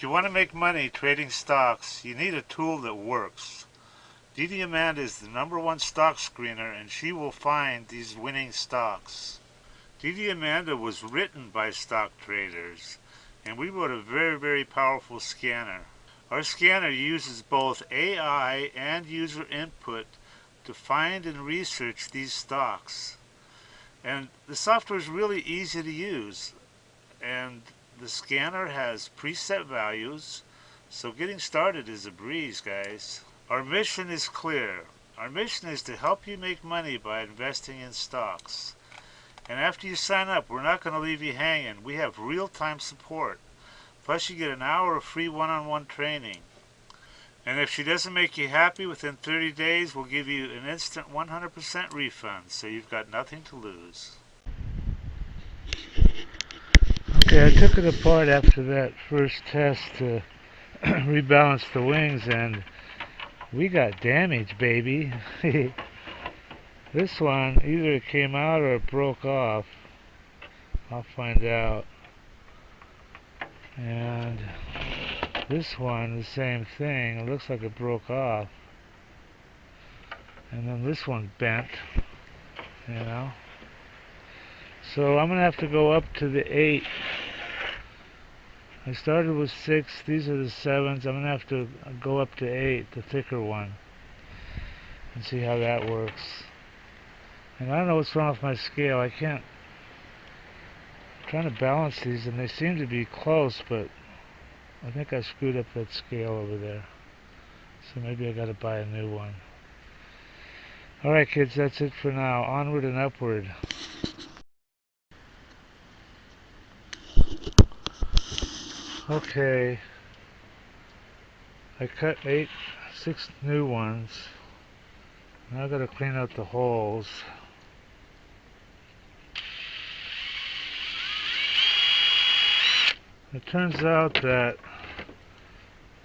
If you want to make money trading stocks, you need a tool that works. DDAmanda is the #1 stock screener, and she will find these winning stocks. DDAmanda was written by stock traders, and we wrote a very, very powerful scanner. Our scanner uses both AI and user input to find and research these stocks. And the software is really easy to use. And the scanner has preset values, so getting started is a breeze, guys. Our mission is clear. Our mission is to help you make money by investing in stocks. And after you sign up, we're not going to leave you hanging. We have real-time support. Plus you get an hour of free one-on-one training. And if she doesn't make you happy within 30 days, we'll give you an instant 100% refund, so you've got nothing to lose. Okay, I took it apart after that first test to rebalance the wings, and we got damage, baby. This one, either it came out or it broke off. I'll find out. And this one, the same thing. It looks like it broke off. And then this one bent, you know. So I'm going to have to go up to the 8. I started with 6. These are the 7s. I'm going to have to go up to 8, the thicker one, and see how that works. And I don't know what's wrong with my scale. I'm trying to balance these, and they seem to be close, but I think I screwed up that scale over there. So maybe I got to buy a new one. Alright kids, that's it for now. Onward and upward. Okay. I cut 6 new ones. Now I gotta clean out the holes. It turns out that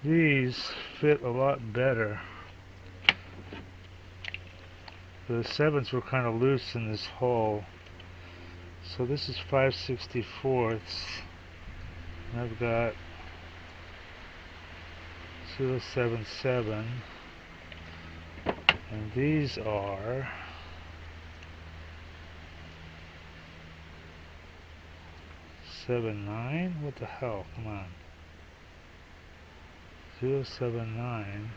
these fit a lot better. The 7s were kind of loose in this hole. So this is 5/64. And I've got 0.77. And these are 7.9. What the hell? Come on. 0.79.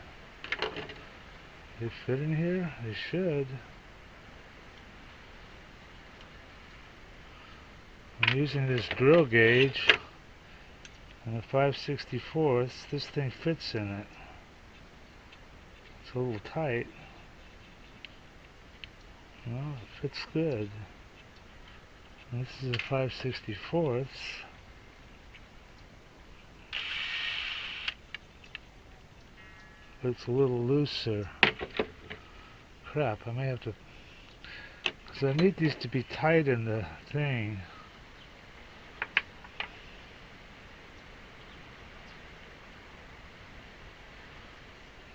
They fit in here? They should. I'm using this drill gauge and a 5/64. This thing fits in it. It's a little tight. Well, it fits good. And this is a 5/64. But it's a little looser. Crap, I may have to, because I need these to be tight in the thing.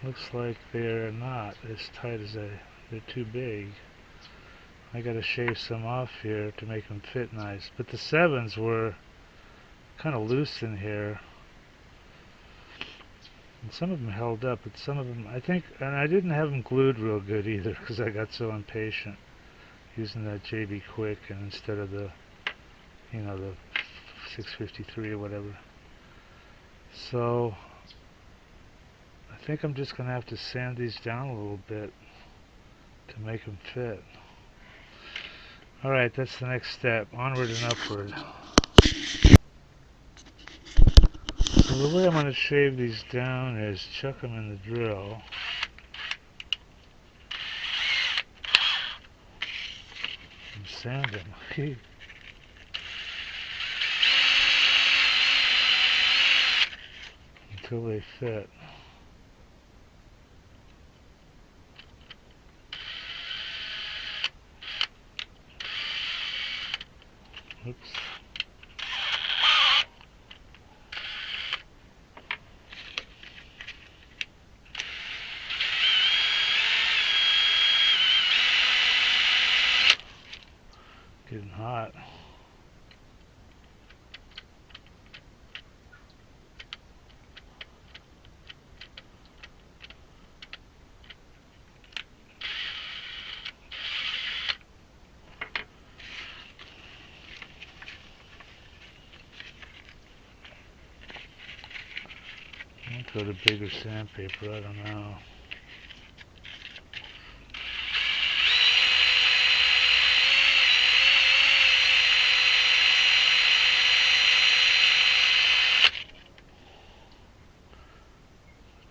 Looks like they're not as tight as they're too big. I gotta shave some off here to make them fit nice. But the 7s were kind of loose in here. And some of them held up, but some of them, I think, and I didn't have them glued real good either because I got so impatient using that JB Quick and instead of the, you know, the 653 or whatever. So I think I'm just going to have to sand these down a little bit to make them fit. Alright, that's the next step. Onward and upward. So the way I'm going to shave these down is chuck them in the drill. And sand them. Until they fit. Oops. Getting hot. I'll go to bigger sandpaper, I don't know.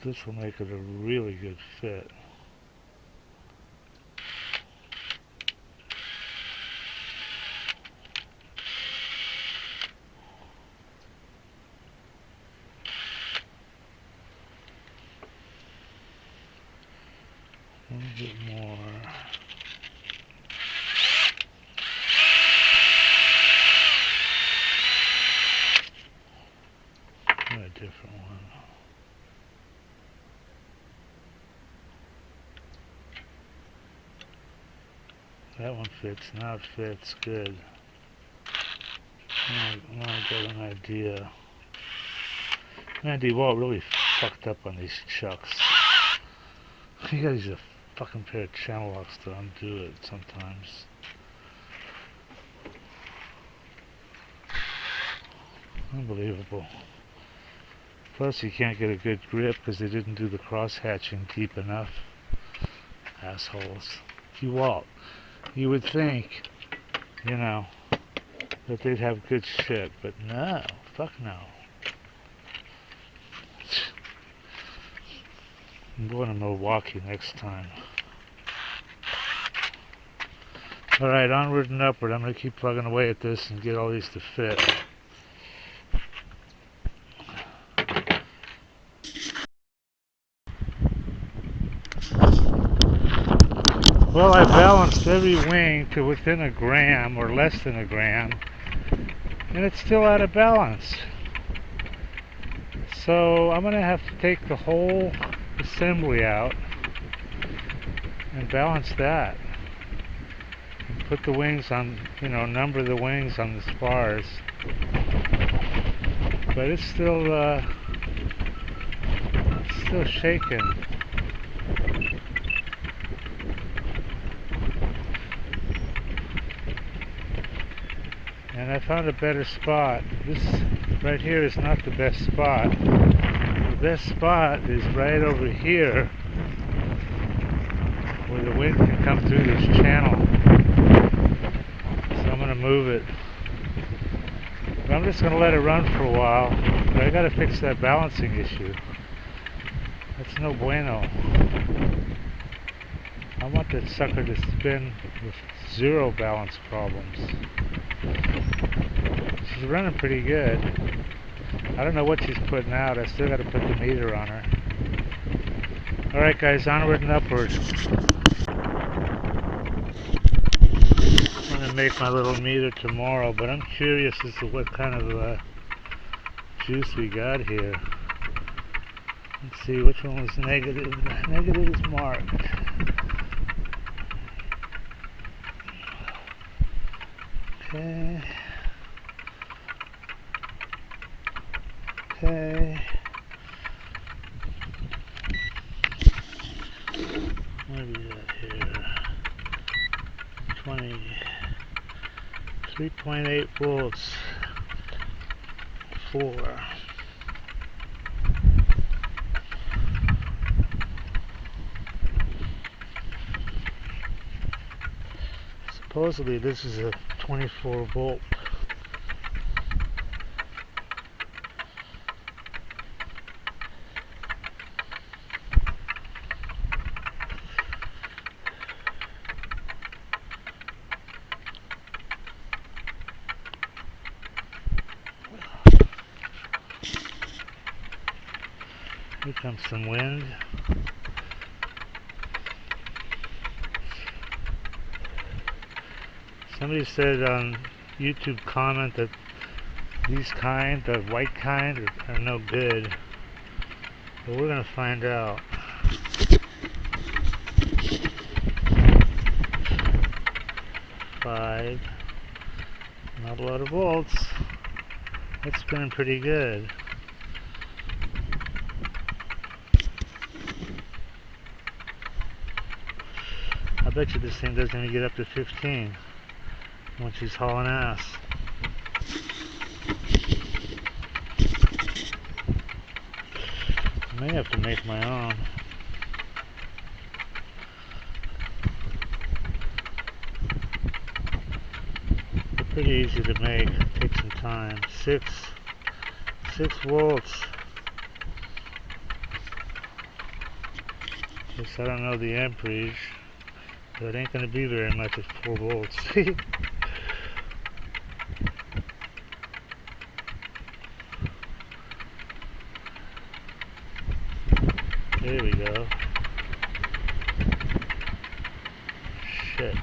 This will make it a really good fit. A little bit more. Try a different one. That one fits. Now it fits good. Now I got an idea. Man, DeWalt really fucked up on these chucks. You gotta use a fucking pair of channel locks to undo it sometimes. Unbelievable. Plus you can't get a good grip because they didn't do the cross hatching deep enough. Assholes. DeWalt. You would think, you know, that they'd have good shit, but no. Fuck no. I'm going to Milwaukee next time. Alright, onward and upward. I'm going to keep plugging away at this and get all these to fit. Well, I balanced every wing to within a gram or less than a gram, and it's still out of balance. So I'm going to have to take the whole assembly out and balance that. And put the wings on, you know, number the wings on the spars. But it's still shaking. And I found a better spot. This right here is not the best spot. The best spot is right over here, where the wind can come through this channel. So I'm going to move it. But I'm just going to let it run for a while. But I got to fix that balancing issue. That's no bueno. I want that sucker to spin with zero balance problems. She's running pretty good. I don't know what she's putting out. I still got to put the meter on her. Alright guys, onward and upward. I'm going to make my little meter tomorrow, but I'm curious as to what kind of juice we got here. Let's see which one was negative. Negative is marked. Okay. Okay. What do we got here? 3.8 volts. 4. Supposedly this is a 24 volt. Here comes some wind. Somebody said on YouTube comment that these kind, the white kind, are no good. But we're going to find out. Five. Not a lot of volts. It's spinning pretty good. I bet you this thing doesn't even get up to 15 when she's hauling ass. may have to make my own. They're pretty easy to make. Take some time. 6 volts. Guess I don't know the amperage, but it ain't gonna be very much at 4 volts. There we go. Shit.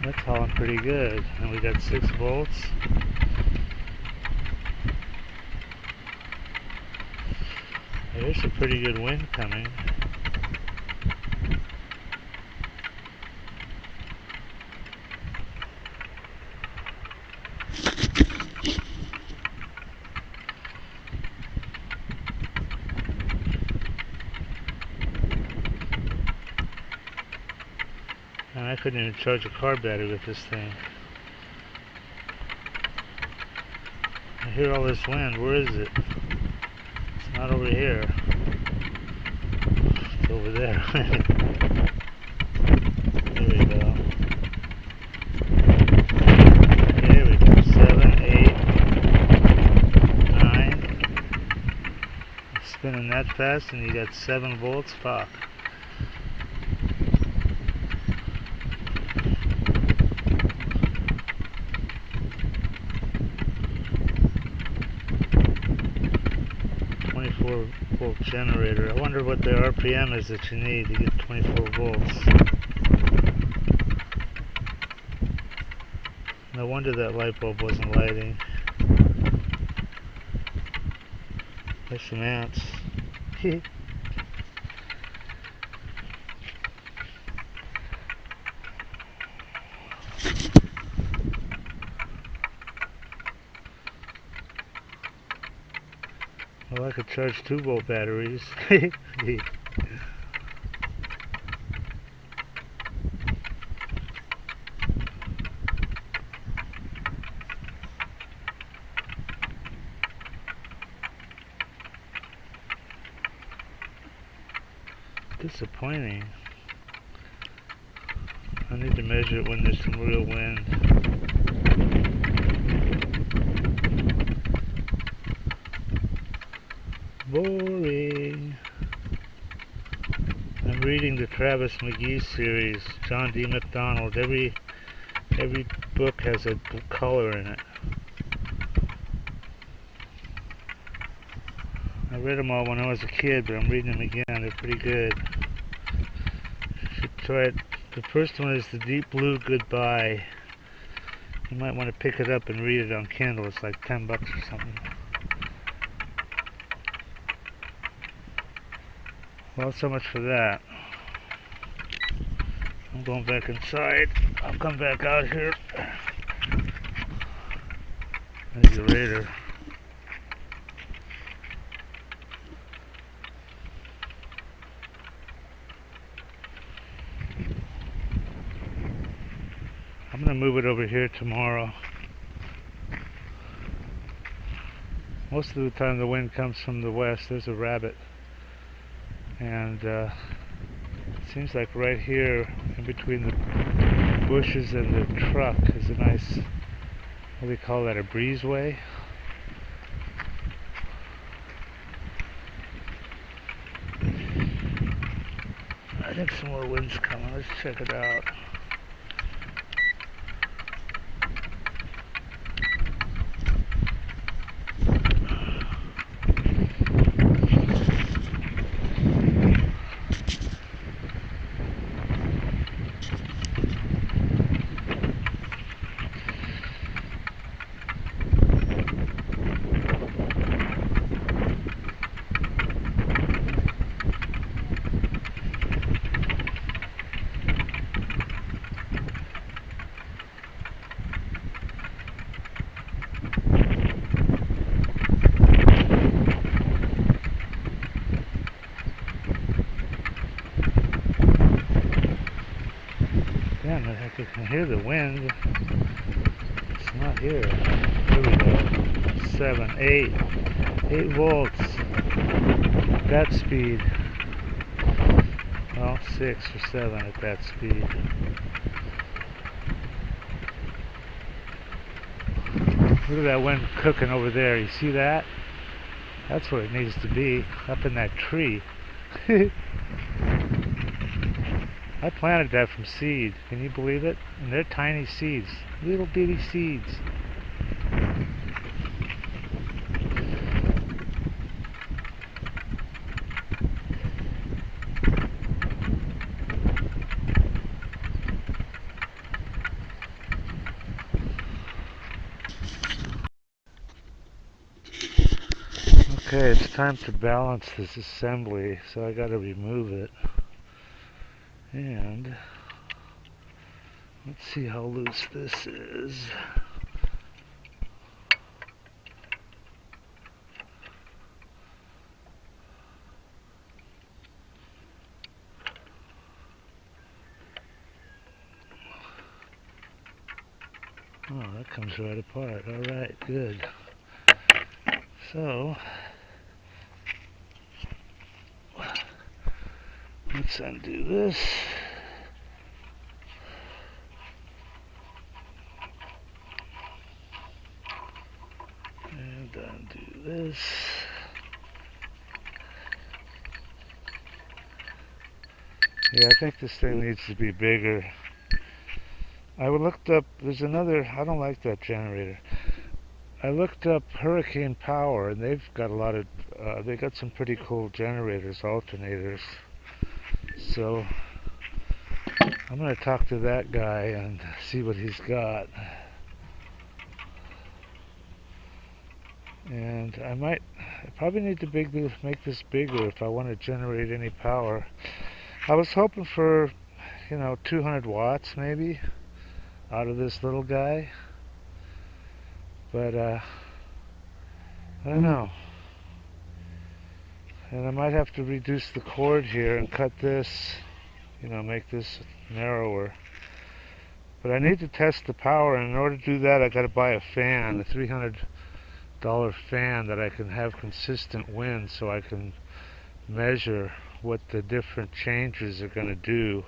That's hauling pretty good. And we got 6 volts. There's a pretty good wind coming. And I couldn't even charge a car battery with this thing. I hear all this wind. Where is it? It's not over here. It's over there. There we go. There we go. 7, 8, 9. It's spinning that fast and you got 7 volts. Fuck. Volt generator. I wonder what the RPM is that you need to get 24 volts. No wonder that light bulb wasn't lighting. There's some ants. Well, I could charge 2 volt batteries. Disappointing. I need to measure it when there's some real wind. Boring. I'm reading the Travis McGee series, John D. MacDonald. Every book has a color in it. I read them all when I was a kid, but I'm reading them again. They're pretty good. You should try it. The first one is The Deep Blue Goodbye. You might want to pick it up and read it on Kindle. It's like $10 or something. Well, so much for that. I'm going back inside. I'll come back out here. There's the raider. I'm going to move it over here tomorrow. Most of the time the wind comes from the west. There's a rabbit. And it seems like right here in between the bushes and the truck is a nice, what do they call that, a breezeway? I think some more wind's coming. Let's check it out. Damn it, I can hear the wind. It's not here. Here we go. 7, 8 volts. That speed. Well, 6 or 7 at that speed. Look at that wind cooking over there. You see that? That's where it needs to be, up in that tree. I planted that from seed. Can you believe it? And they're tiny seeds, little bitty seeds. Okay, it's time to balance this assembly, so I gotta remove it. And let's see how loose this is. Oh, that comes right apart. Alright, good. So, let's undo this. And undo this. Yeah, I think this thing needs to be bigger. I looked up, there's another, I don't like that generator. I looked up Hurricane Power, and they've got a lot of, they got some pretty cool generators, alternators. So, I'm going to talk to that guy and see what he's got. And I probably need to make this bigger if I want to generate any power. I was hoping for, 200 watts maybe out of this little guy. But, I don't know. And I might have to reduce the cord here and cut this, make this narrower. But I need to test the power, and in order to do that I gotta buy a fan, a $300 fan that I can have consistent wind, so I can measure what the different changes are gonna do.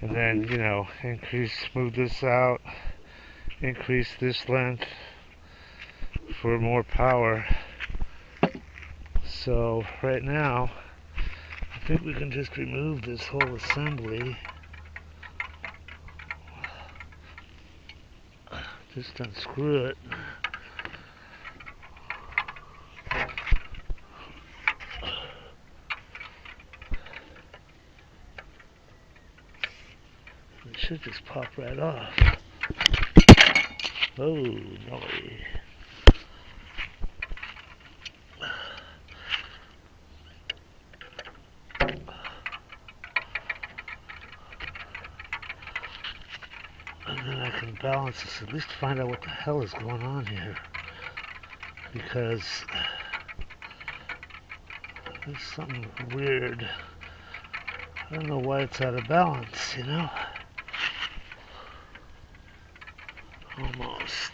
And then, move this out, increase this length for more power. So right now, I think we can just remove this whole assembly. Just unscrew it. It should just pop right off. Oh, no. And then I can balance this, at least find out what the hell is going on here. Because there's something weird. I don't know why it's out of balance, Almost.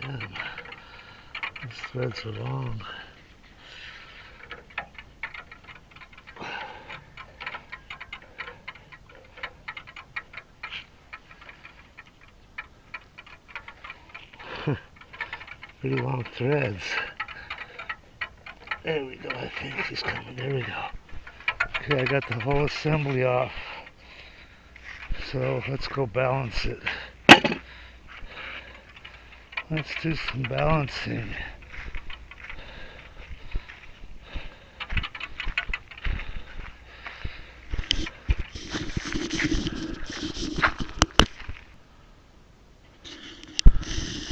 Man, these threads are long. Pretty long threads. There we go, I think he's coming. There we go. Okay, I got the whole assembly off. So let's go balance it. Let's do some balancing.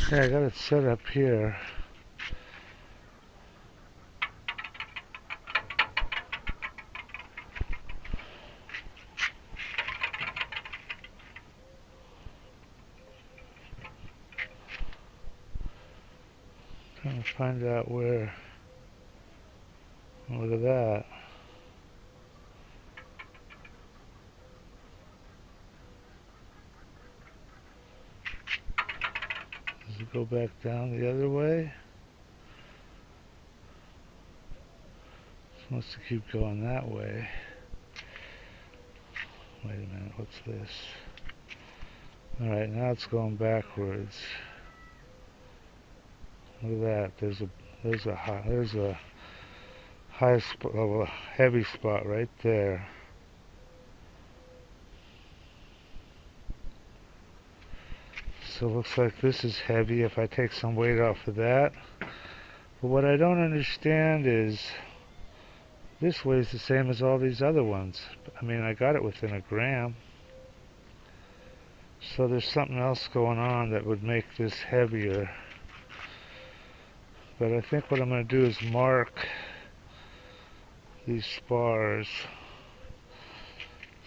Okay, I got it set up here. Trying to find out where Look at that. Does it go back down the other way? It's supposed to keep going that way. Wait a minute, what's this? Alright, now it's going backwards. Look at that. There's a high spot, a heavy spot right there. So it looks like this is heavy if I take some weight off of that. But what I don't understand is this weighs the same as all these other ones. I mean, I got it within a gram. So there's something else going on that would make this heavier. But I think what I'm going to do is mark these spars.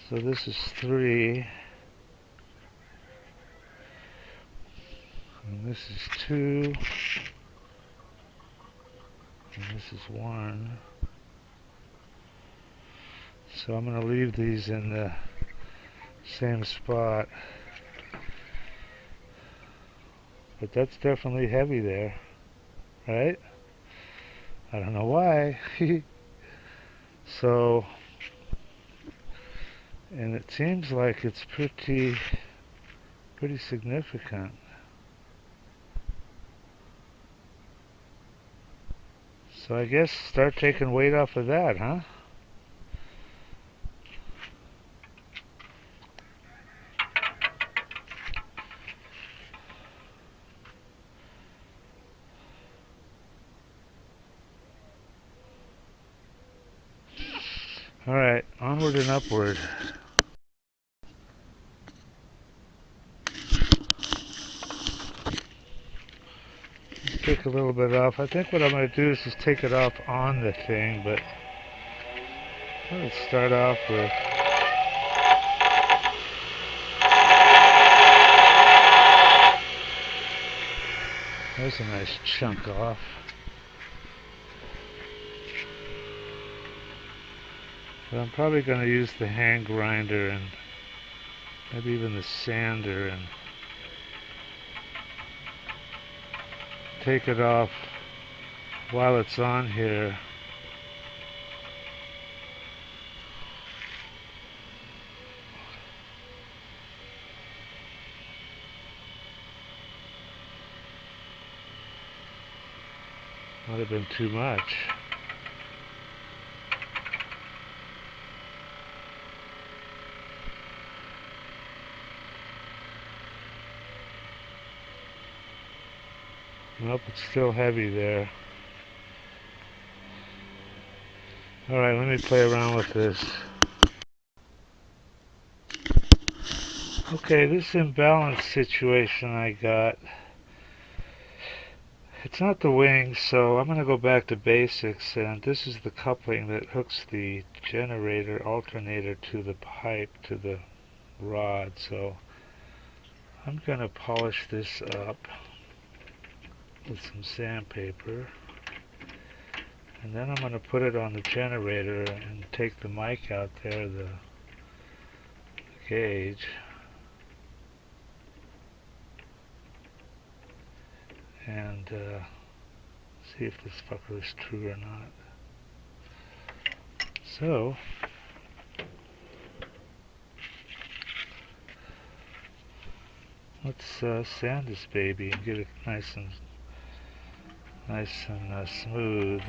So this is 3. And this is 2. And this is 1. So I'm going to leave these in the same spot. But that's definitely heavy there, right? I don't know why. So, and it seems like it's pretty significant. So I guess start taking weight off of that, huh? Alright, onward and upward. Take a little bit off. I think what I'm going to do is just take it off on the thing, but let's start off with there's a nice chunk off. But I'm probably going to use the hand grinder and maybe even the sander and take it off while it's on here. Might have been too much. Nope, it's still heavy there. Alright, let me play around with this. Okay, this imbalance situation I got, it's not the wings, so I'm going to go back to basics, and this is the coupling that hooks the generator alternator to the pipe, to the rod. So I'm going to polish this up with some sandpaper, and then I'm going to put it on the generator and take the mic out there, the gauge, and see if this fucker is true or not. So let's sand this baby and get it nice and smooth.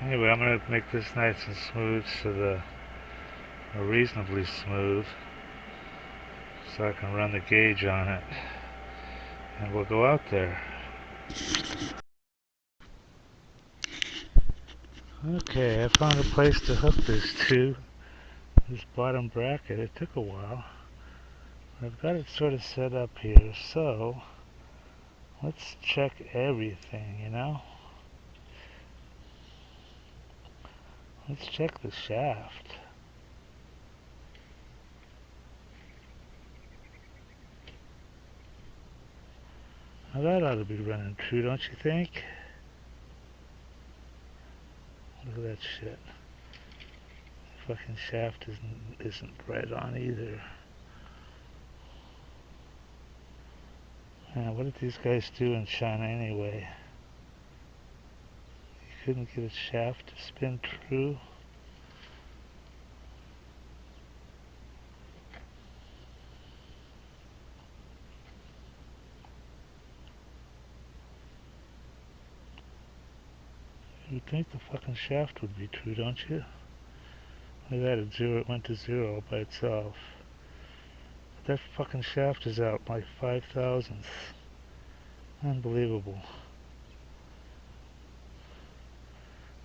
Anyway, I'm going to make this nice and smooth or reasonably smooth, so I can run the gauge on it, and we'll go out there. Okay, I found a place to hook this to, this bottom bracket. It took a while. I've got it sort of set up here, so let's check everything, you know? Let's check the shaft. Now that ought to be running true, don't you think? Look at that shit. The fucking shaft isn't right on either. Man, what did these guys do in China anyway? You couldn't get a shaft to spin true? You'd think the fucking shaft would be true, don't you? Look at that, it went to zero by itself. But that fucking shaft is out by 5 thousandths. Unbelievable.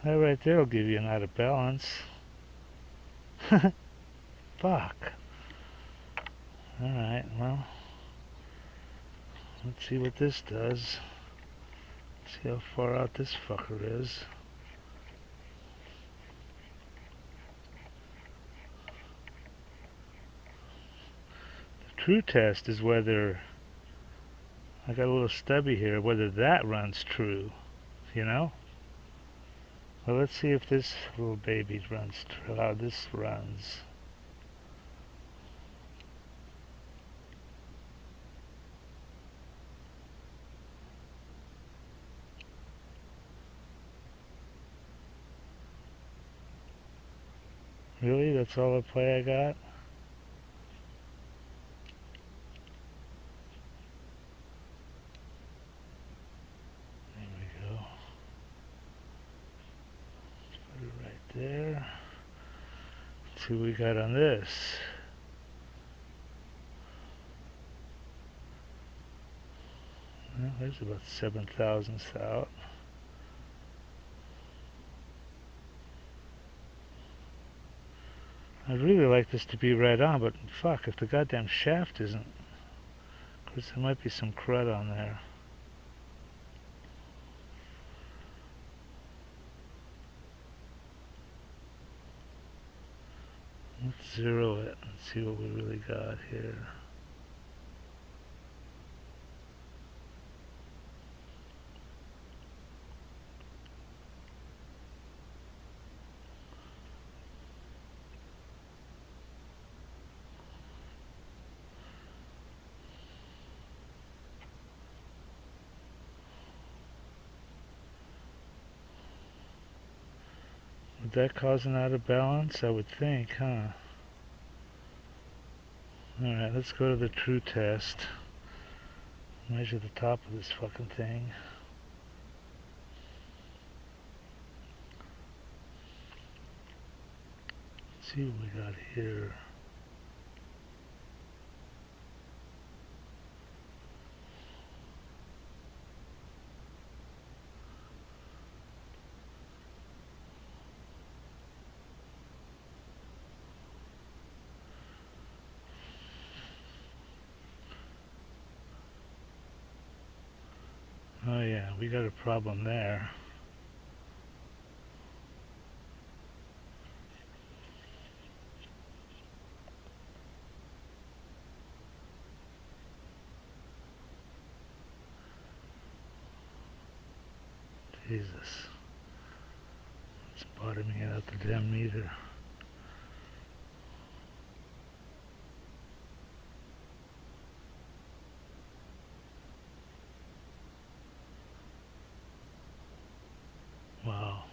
That right there will give you an out of balance. Fuck. Alright, well, let's see what this does. See how far out this fucker is. The true test is whether, I got a little stubby here, whether that runs true, you know? Well, let's see if this little baby runs true, how this runs. Really? That's all the play I got? There we go. Put it right there. Let's see what we got on this. Well, there's about 7 thousandths out. I'd really like this to be right on, but fuck, if the goddamn shaft isn't, of course there might be some crud on there. Let's zero it and see what we really got here. Would that cause an out of balance? I would think, huh? Alright, let's go to the true test. Measure the top of this fucking thing. Let's see what we got here. Oh yeah, we got a problem there. Jesus. It's bottoming out the damn meter. Wow.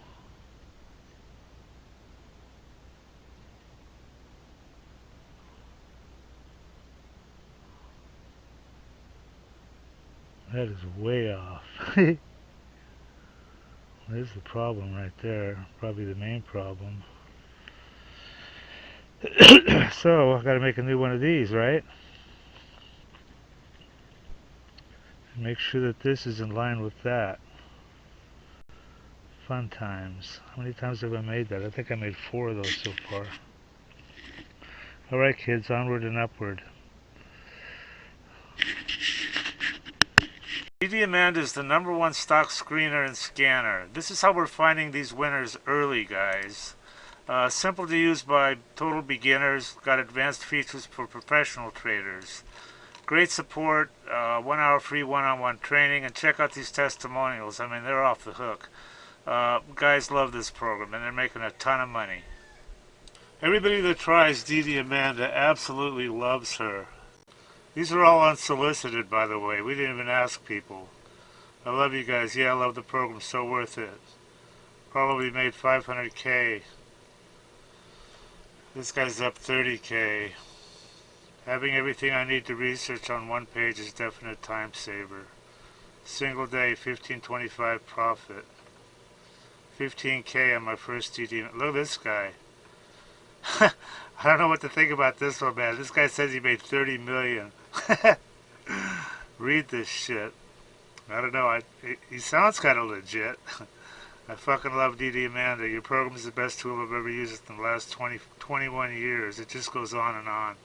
That is way off. There's the problem right there. Probably the main problem. So, I gotta make a new one of these, right? Make sure that this is in line with that. Fun times. How many times have I made that? I think I made 4 of those so far. Alright kids, onward and upward. DDAmanda is the #1 stock screener and scanner. This is how we're finding these winners early, guys. Simple to use by total beginners. Got advanced features for professional traders. Great support, 1 hour free one-on-one training, and check out these testimonials. I mean, they're off the hook. Guys love this program, and they're making a ton of money. Everybody that tries DDAmanda absolutely loves her. These are all unsolicited, by the way. We didn't even ask people. I love you guys. Yeah, I love the program. So worth it. Probably made 500K. This guy's up 30K. Having everything I need to research on one page is definite time saver. Single day, 1525 profit. 15K on my first DD. Look at this guy. I don't know what to think about this one, man. This guy says he made 30 million. Read this shit. I don't know. He sounds kind of legit. I fucking love DDAmanda. Your program is the best tool I've ever used in the last 21 years. It just goes on and on.